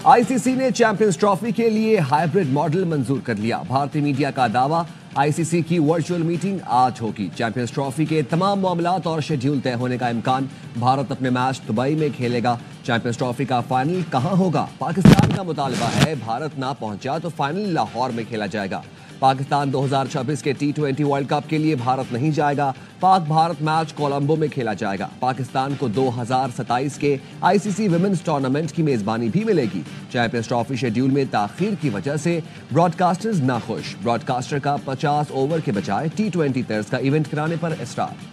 ICC ने champions trophy के लिए हाइब्रिड मॉडल मंजूर कर लिया। भारतीय मीडिया का दावा, आईसीसी की वर्चुअल मीटिंग आज होगी। चैंपियंस ट्रॉफी के तमाम मामलात और शेड्यूल तय होने का इम्कान। भारत अपने मैच दुबई में खेलेगा। चैंपियंस ट्रॉफी का फाइनल कहां होगा? पाकिस्तान का मुतालबा है भारत ना पहुंचा तो फाइनल लाहौर में खेला जाएगा। पाकिस्तान 2026 के T20 वर्ल्ड कप के लिए भारत नहीं जाएगा। पाक भारत मैच कोलंबो में खेला जाएगा। पाकिस्तान को 2027 के आईसीसी विमेंस टूर्नामेंट की मेजबानी भी मिलेगी। चैंपियंस ट्रॉफी शेड्यूल में ताखीर की वजह से ब्रॉडकास्टर्स नाखुश। ब्रॉडकास्टर का 50 ओवर के बजाय T20 तर्ज का इवेंट कराने पर इसरार।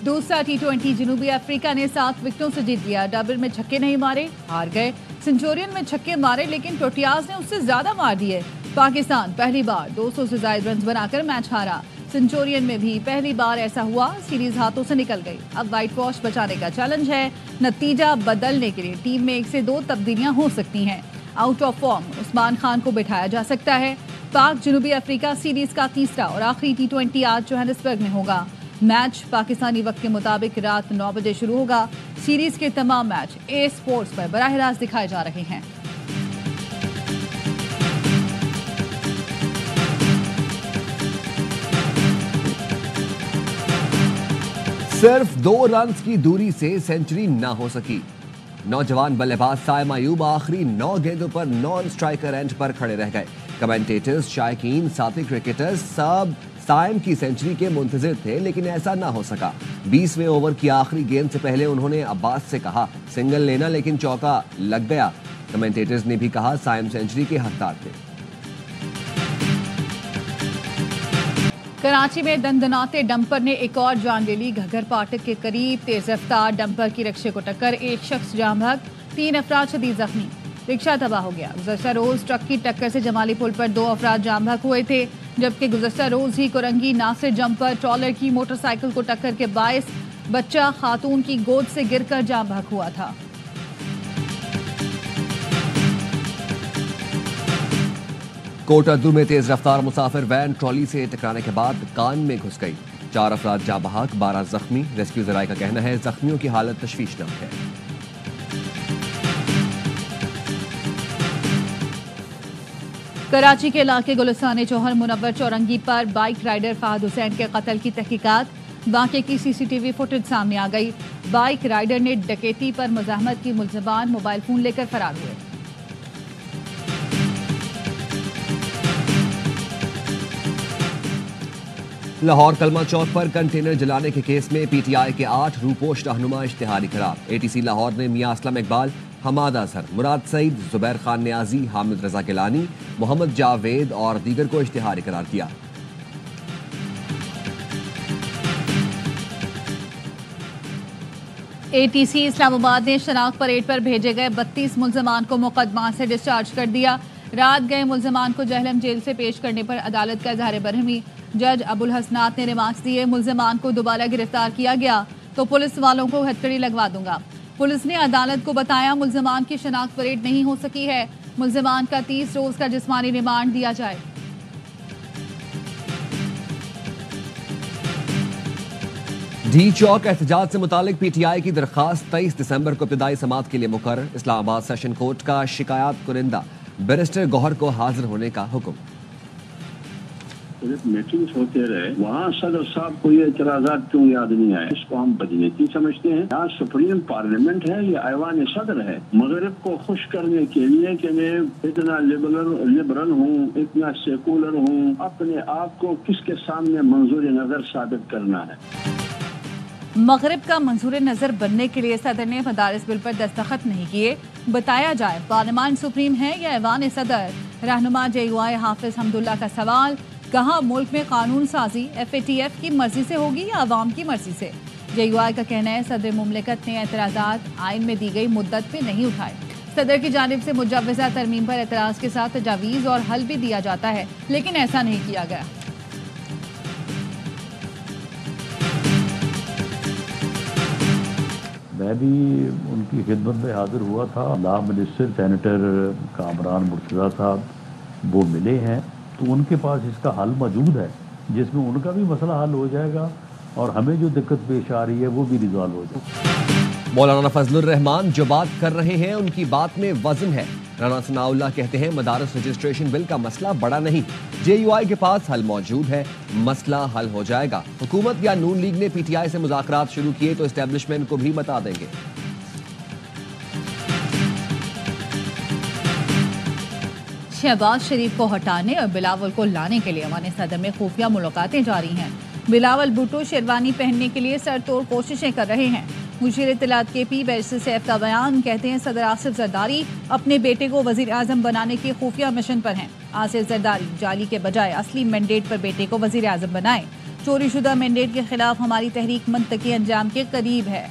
दूसरा T20 जनूबी अफ्रीका ने 7 विकेटों से जीत लिया। डबल में छक्के नहीं मारे, हार गए। सेंचुरियन में छक्के मारे लेकिन प्रोटियाज ने उससे ज्यादा मार दिए। पाकिस्तान पहली बार 200 से ज्यादा रन बनाकर मैच हारा। सेंचुरियन में भी पहली बार ऐसा हुआ। सीरीज हाथों से निकल गई। अब व्हाइट वॉश बचाने का चैलेंज है। नतीजा बदलने के लिए टीम में 1 से 2 तब्दीलियां हो सकती हैं। Out of form Usman Khan को बिठाया जा सकता है। पाक जनूबी अफ्रीका सीरीज का तीसरा और आखिरी T20 आज जोहानिसबर्ग में होगा। मैच पाकिस्तानी वक्त के मुताबिक रात 9 बजे शुरू होगा। सीरीज के तमाम मैच ए स्पोर्ट्स पर बराह रास्त दिखाए जा रहे हैं। सिर्फ 2 रन की दूरी से सेंचुरी ना हो सकी। नौजवान बल्लेबाज साइम अयूब आखिरी 9 गेंदों पर नॉन स्ट्राइकर एंड पर खड़े रह गए। कमेंटेटर्स, शायकीन, साथी क्रिकेटर्स सब साइम की सेंचुरी के मुंतजिर थे, लेकिन ऐसा ना हो सका। 20वें ओवर की आखिरी गेंद से पहले उन्होंने अब्बास से कहा सिंगल लेना, लेकिन चौका लग गया। कमेंटेटर्स ने भी कहा साइम सेंचुरी के हकदार थे। कराची में दंदनाते डंपर ने एक और जान ले ली। घग्गर फाटक के करीब तेज रफ्तार डंपर की रिक्शे को टक्कर, एक शख्स जाम बहक, 3 अफराद शदीद जख्मी। रिक्शा तबाह हो गया। गुज़श्ता रोज ट्रक की टक्कर से जमाली पुल पर 2 अफराद जाम बहक हुए थे, जबकि गुज़श्ता रोज ही कोरंगी नासिर जंपर ट्रॉलर की मोटरसाइकिल को टक्कर के बायस बच्चा खातून की गोद से गिरकर जाम बहक हुआ था। कोटद्दू में तेज रफ्तार मुसाफिर वैन ट्रॉली से टकराने के बाद कान में घुस गई। 4 अफराद जाँ बहक, 12 जख्मी। रेस्क्यू जराये का कहना है जख्मियों की हालत तशवीशनाक है। कराची के इलाके गुलिस्तान चौहर मुनव्वर चौरंगी पर बाइक राइडर फहद हुसैन के कत्ल की तहकीकात। वाक़े की CCTV फुटेज सामने आ गई। बाइक राइडर ने डकैती पर मुज़ाहमत की। मुल्ज़िमान मोबाइल फोन लेकर फरार हुए। लाहौर कलमा चौक पर कंटेनर जलाने के केस में PTI के 8 रूपोश रहनुमा इश्तिहारी करार। ATC लाहौर ने मियां असलम इकबाल, हमाद अजहर, मुराद सईद, जुबैर खान न्याजी, हामिद रजा गिलानी, मोहम्मद जावेद और दीगर को इश्तिहारी करार दिया। ATC इस्लामाबाद ने शनाख्त परेड पर भेजे गए 32 मुल्ज़िमान को मुकदमा से डिस्चार्ज कर दिया। रात गए मुल्ज़िमान को जहलम जेल से पेश करने पर अदालत का इज़हार बरहमी। जज अबुल हसनात ने रिमार्क्स दिए। मुल्ज़िमान को दोबारा गिरफ्तार किया गया तो पुलिस वालों को हथकड़ी लगवा दूंगा। पुलिस ने अदालत को बताया मुल्ज़िमान की शनाख्त परेड नहीं हो सकी है। मुल्ज़िमान का 30 रोज का जिस्मानी रिमांड दिया जाए। डी चौक एहतजाज से मुतालिक PTI की दरखास्त 23 दिसंबर को इब्तिदाई समात के लिए मुकर्रर। इस्लामाबाद सेशन कोर्ट का शिकायत कुरिंदा बैरिस्टर गौहर को हाजिर होने का हुक्म। मीटिंग्स होते रहे, वहाँ सदर साहब को ये एतराजात क्यों याद नहीं आए? इसको हम बदनीति समझते हैं। यहाँ सुप्रीम पार्लियामेंट है, ये ऐवान सदर है। मगरब को खुश करने के लिए कि मैं इतना लिबरल हूँ, इतना सेकुलर हूँ, अपने आप को किसके सामने मंजूर नजर साबित करना है? मगरिब का मंजूर नजर बनने के लिए सदर ने मदारिस बिल पर दस्तखत नहीं किए। बताया जाए पार्लियामान सुप्रीम है या ऐवान सदर? रहनुमा JUI हाफिज हमदुल्ला का सवाल, कहा मुल्क में कानून साजी FATF की मर्जी से होगी या अवाम की मर्जी से? JUI का कहना है सदर मुमलिकत ने एतराज़ात आइन में दी गई मुद्दत में नहीं उठाए। सदर की जानिब से मुजव्वज़ा तरमीम पर एतराज़ के साथ तजावीज़ और हल भी दिया जाता है, लेकिन ऐसा नहीं किया गया। मैं भी उनकी खिदमत में हाजिर हुआ था। Law minister senator Kamran Murtaza साहब वो मिले हैं तो उनके पास इसका हल मौजूद है, जिसमें उनका भी मसला हल हो जाएगा और हमें जो दिक्कत पेश आ रही है वो भी रिजॉल्व हो जाएगी। मौलाना फजलुर रहमान जो बात कर रहे हैं उनकी बात में वजन है। राना सनाउल्लाह कहते हैं मदारस रजिस्ट्रेशन बिल का मसला बड़ा नहीं, JUI के पास हल मौजूद है, मसला हल हो जाएगा। हुकूमत या नून लीग ने PTI से मुज़ाकरात शुरू किए तो एस्टेब्लिशमेंट को भी बता देंगे। शहबाज शरीफ को हटाने और बिलावल को लाने के लिए अवान सदर में खुफिया मुलाकातें जारी हैं। बिलावल भुट्टो शेरवानी पहनने के लिए सरतोड़ कोशिशें कर रहे हैं। मुशीर इत्तलात KP बैरिस्टर सैफ का बयान, कहते हैं सदर आसिफ जरदारी अपने बेटे को वजीर आजम बनाने के खुफिया मिशन पर हैं। आसिफ जरदारी जाली के बजाय असली मैंडेट पर बेटे को वजीर आजम बनाए। चोरी शुदा मैंडेट के खिलाफ हमारी तहरीक मंतकी अंजाम के करीब है।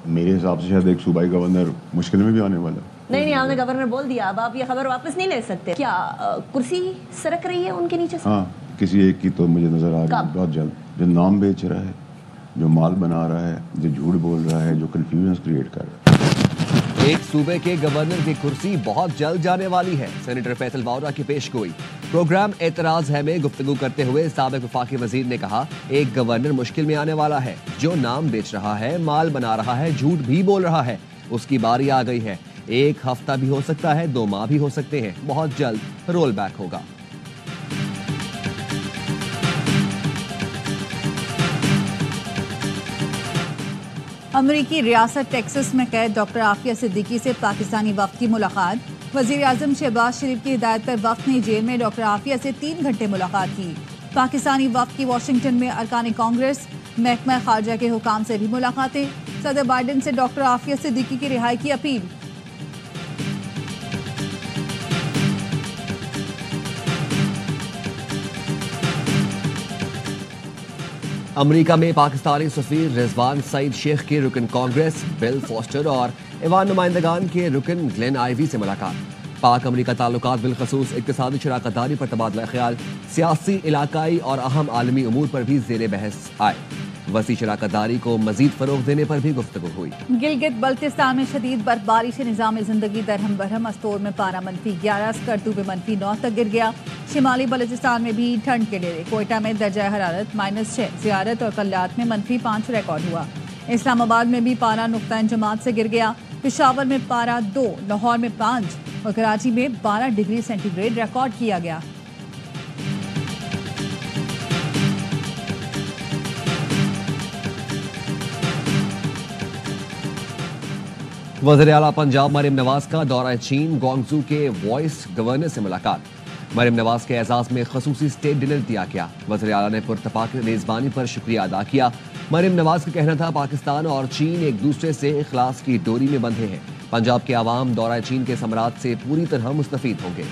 मेरे हिसाब से शायद एक सूबाई गवर्नर मुश्किल में भी आने वाला है। नहीं, आपने गवर्नर बोल दिया, अब आप ये खबर वापस नहीं ले सकते। क्या कुर्सी सरक रही है उनके नीचे से? हाँ, किसी एक की तो मुझे नजर आ रही है बहुत जल्द, जो नाम बेच रहा है, जो माल बना रहा है, जो झूठ बोल रहा है, जो कंफ्यूजन क्रिएट कर रहा है। एक सूबे के गवर्नर की कुर्सी बहुत जल्द जाने वाली है। सेनेटर फैसल वाउरा की पेशगोई। प्रोग्राम एतराज है में गुफ्तगू करते हुए साबिक वफाकी वजीर ने कहा, एक गवर्नर मुश्किल में आने वाला है, जो नाम बेच रहा है, माल बना रहा है, झूठ भी बोल रहा है, उसकी बारी आ गई है। 1 हफ्ता भी हो सकता है, 2 माह भी हो सकते हैं, बहुत जल्द रोल बैक होगा। अमरीकी रियासत टेक्सास में कैद डॉक्टर आफिया सिद्दीकी से पाकिस्तानी वफ्द की मुलाकात। वजीर आजम शहबाज शरीफ की हिदायत पर वफ्द ने जेल में डॉक्टर आफिया से 3 घंटे मुलाकात की। पाकिस्तानी वफ्द की वाशिंगटन में अरकान कांग्रेस, महकमा खारजा के हुकाम से भी मुलाकातें। सदर बाइडेन से डॉक्टर आफिया सिद्दीकी की रिहाई की अपील। अमेरिका में पाकिस्तानी सफीर रिजवान सईद शेख के रुकन कांग्रेस बिल फॉस्टर और ईवान नुमाइंदगान के रुकन ग्लेन आइवी से मुलाकात। पाक अमेरिका ताल्लुकात बिलखसूस इक्तिसादी शराकतदारी पर तबादला ख्याल, सियासी, इलाकाई और अहम आलमी उमूर पर भी जेर बहस आए। वसी शराकतदारी को मजीद फरोग देने पर भी गुफ्तगू हुई। गिलगित बल्तिस्तान में शदीद बर्फबारी से निज़ाम जिंदगी दरहम बरहम। अस्तोर में पारा -11, स्कर्दू में -9 तक गिर गया। शिमाली बलूचिस्तान में भी ठंड के डेरे। कोयटा में दर्जा हरारत -6, ज़ियारत और कल्लात में -5 रिकॉर्ड हुआ। इस्लामाबाद में भी पारा नुक्ता जमात से गिर गया। पेशावर में पारा 2, लाहौर में 5 और कराची में 12 डिग्री सेंटीग्रेड रिकॉर्ड किया गया। वज़ीर आला पंजाब मरीम नवाज का दौरा चीन, ग्वांगझू के वॉइस गवर्नर से मुलाकात। मरीम नवाज के एजाज में खसूसी स्टेट डिनर दिया गया। वज़ीर आला ने पुरतपाक मेज़बानी पर शुक्रिया अदा किया। मरीम नवाज का कहना था, पाकिस्तान और चीन एक दूसरे से इखलास की डोरी में बंधे हैं। पंजाब के आवाम दौरा चीन के समरात से पूरी तरह मुस्तफीद होंगे।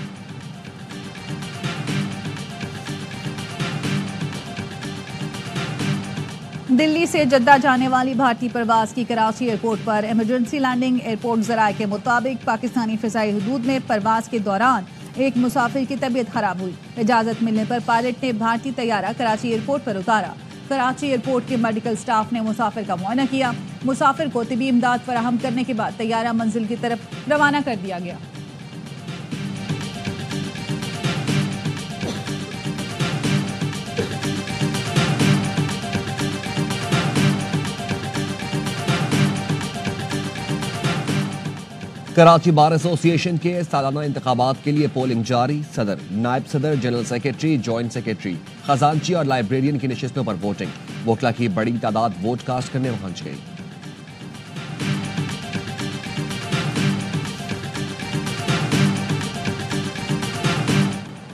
दिल्ली से जद्दा जाने वाली भारतीय प्रवास की कराची एयरपोर्ट पर इमरजेंसी लैंडिंग। एयरपोर्ट जराये के मुताबिक पाकिस्तानी फिजाई हुदूद में परवास के दौरान एक मुसाफिर की तबीयत खराब हुई। इजाजत मिलने पर पायलट ने भारतीय तैयारा कराची एयरपोर्ट पर उतारा। कराची एयरपोर्ट के मेडिकल स्टाफ ने मुसाफिर का मुआयना किया। मुसाफिर को तिबी इमदाद फराहम करने के बाद तैयारा मंजिल की तरफ रवाना कर दिया गया। कराची बार एसोसिएशन के सालाना इंतखाबात के लिए पोलिंग जारी। सदर, नायब सदर, जनरल सेक्रेटरी, जॉइंट सेक्रेटरी, खजानची और लाइब्रेरियन की नशिस्तों पर वोटिंग। वोटला की बड़ी तादाद वोट कास्ट करने पहुंच गई।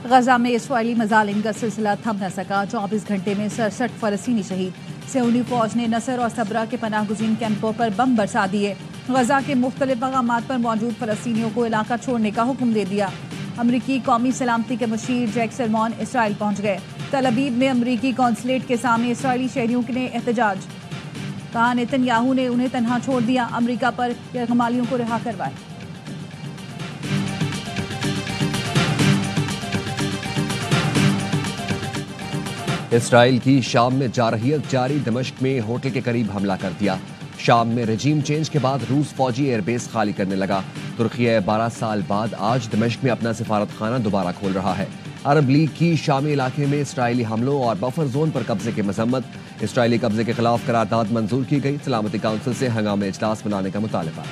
गजा में इसराइली मजालिम का सिलसिला थम न सका। 24 घंटे में 67 फलस्तीनी शहीद। सऊदी फौज ने नसर और सबरा के पनाह गुज़ीन कैंपों पर बम बरसा दिए। गजा के मुख्तलिफ मकामात पर मौजूद फलस्तीनियों को इलाका छोड़ने का हुक्म दे दिया। अमरीकी कौमी सलामती के मुशीर जैक सलमान इसराइल पहुंच गए। तल अबीब में अमरीकी कौंसलेट के सामने इसराइली शहरियों ने एहतजाज। कहा, नेतन्याहू ने उन्हें तन्हा छोड़ दिया, अमरीका पर यरगमालियों को रिहा करवाए। इसराइल की शाम में जारहियत जारी, दमिश्क में होटल के करीब हमला कर दिया। शाम में रजीम चेंज के बाद रूस फौजी एयरबेस खाली करने लगा। तुर्की 12 साल बाद आज दमिश्क में अपना सिफारत खाना दोबारा खोल रहा है। अरब लीग की शामी इलाके में इसराइली हमलों और बफर जोन पर कब्जे की मजम्मत। इसराइली कब्जे के खिलाफ करारदाद मंजूर की गई। सलामती काउंसिल से हंगामे इजलास बनाने का मुतालबा।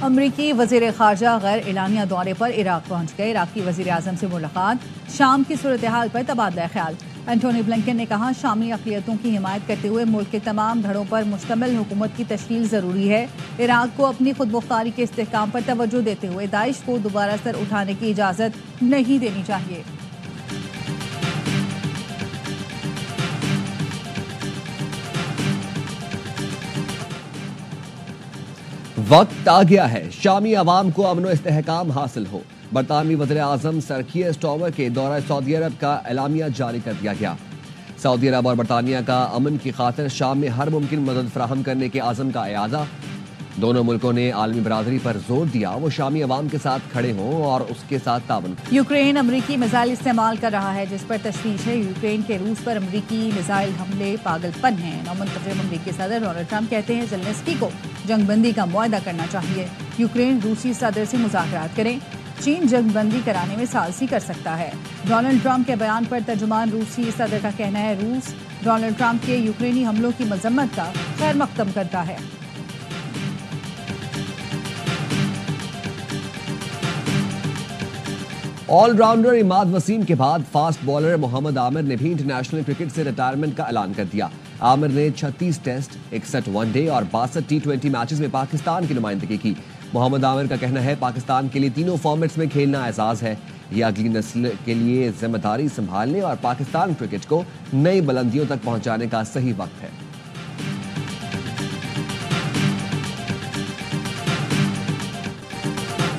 अमरीकी वजीर खारजा गैर एलानिया दौरे पर इराक पहुंच गए। इराकी वजीर आजम से मुलाकात, शाम की सूरत हाल पर तबादला ख्याल। एंटोनी ब्लिंकन ने कहा, शामी अक़लियतों की हिमायत करते हुए मुल्क के तमाम धड़ों पर मुश्तमिल हुकूमत की तश्कील ज़रूरी है। इराक को अपनी खुद मुख्तारी के इस्तेहकाम पर तवज्जो देते हुए दाइश को दोबारा सर उठाने की इजाज़त नहीं देनी चाहिए। वक्त आ गया है शामी अवाम को अमन व इस्तेहकाम हासिल हो। बरतानवी वज़ीर आज़म सर कीयर स्टार्मर के दौरा सऊदी अरब का एलामिया जारी कर दिया गया। सऊदी अरब और बरतानिया का अमन की खातिर शाम में हर मुमकिन मदद फराहम करने के आज़म का एआज़ा। दोनों मुल्कों ने आलमी बरादरी पर जोर दिया वो शामी अवाम के साथ खड़े हों और उसके साथ ताबन। यूक्रेन अमरीकी मिसाइल इस्तेमाल कर रहा है, जिस पर तशवीश है। यूक्रेन के रूस पर अमरीकी मिसाइल हमले पागलपन है। नौमुंतखब अमरीकी सदर डोनाल्ड ट्रंप कहते हैं ज़ेलेंस्की को जंगबंदी का मुआहदा करना चाहिए। यूक्रेन रूसी सदर से मुज़ाकरात करें। चीन जंगबंदी कराने में सालसी कर सकता है। डोनाल्ड ट्रंप के बयान पर तर्जुमान रूसी सदर का कहना है, रूस डोनाल्ड ट्रंप के यूक्रेनी हमलों की मजम्मत का खैर मकदम करता है। ऑलराउंडर इमाद वसीम के बाद फास्ट बॉलर मोहम्मद आमिर ने भी इंटरनेशनल क्रिकेट से रिटायरमेंट का ऐलान कर दिया। आमिर ने 36 टेस्ट, 61 वनडे और 62 टी20 मैचेस में पाकिस्तान की नुमाइंदगी की। मोहम्मद आमिर का कहना है, पाकिस्तान के लिए तीनों फॉर्मेट्स में खेलना एजाज है। यह अगली नस्ल के लिए जिम्मेदारी संभालने और पाकिस्तान क्रिकेट को नई बुलंदियों तक पहुंचाने का सही वक्त है।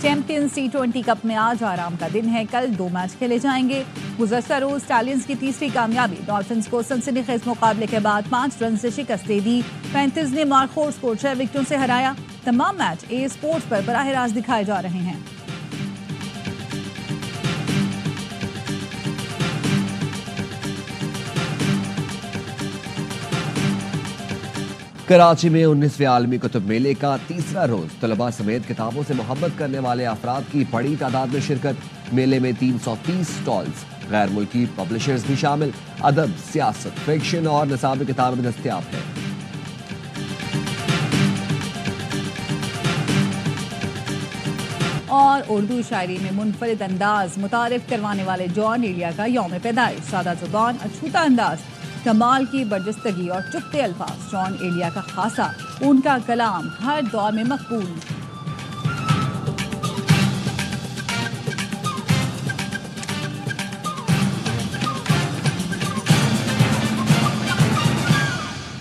चैंपियंस टी20 कप में आज आराम का दिन है। कल 2 मैच खेले जाएंगे। गुज़श्ता रोज स्टैलियंस की तीसरी कामयाबी डॉल्फिन्स को सनसनीखेज मुकाबले के बाद 5 रन से शिकस्त दे दी। पैंतीस ने मार्कोर्स को 6 विकेटों से हराया। तमाम मैच ए स्पोर्ट्स पर बराह रास्त दिखाए जा रहे हैं। कराची में 19वें आलमी कुतुब मेले का तीसरा रोज तलबा समेत किताबों से मोहब्बत करने वाले अफराद की बड़ी तादाद में शिरकत। मेले में 330 स्टॉल्स, गैर मुल्की पब्लिशर्स भी शामिल। अदब, सियासत, फिक्शन और निसाबी किताबें दस्तयाब हैं। और उर्दू शायरी में मुनफरिद अंदाज मुतारिफ करवाने वाले जॉन एलिया का यौम पैदाइश। सादा जुबान, अछूता अंदाज, कमाल की बरजस्तगी और चुप्ते अल्फाज। जॉन एलिया का खासा, उनका कलाम हर दौर में मकबूल।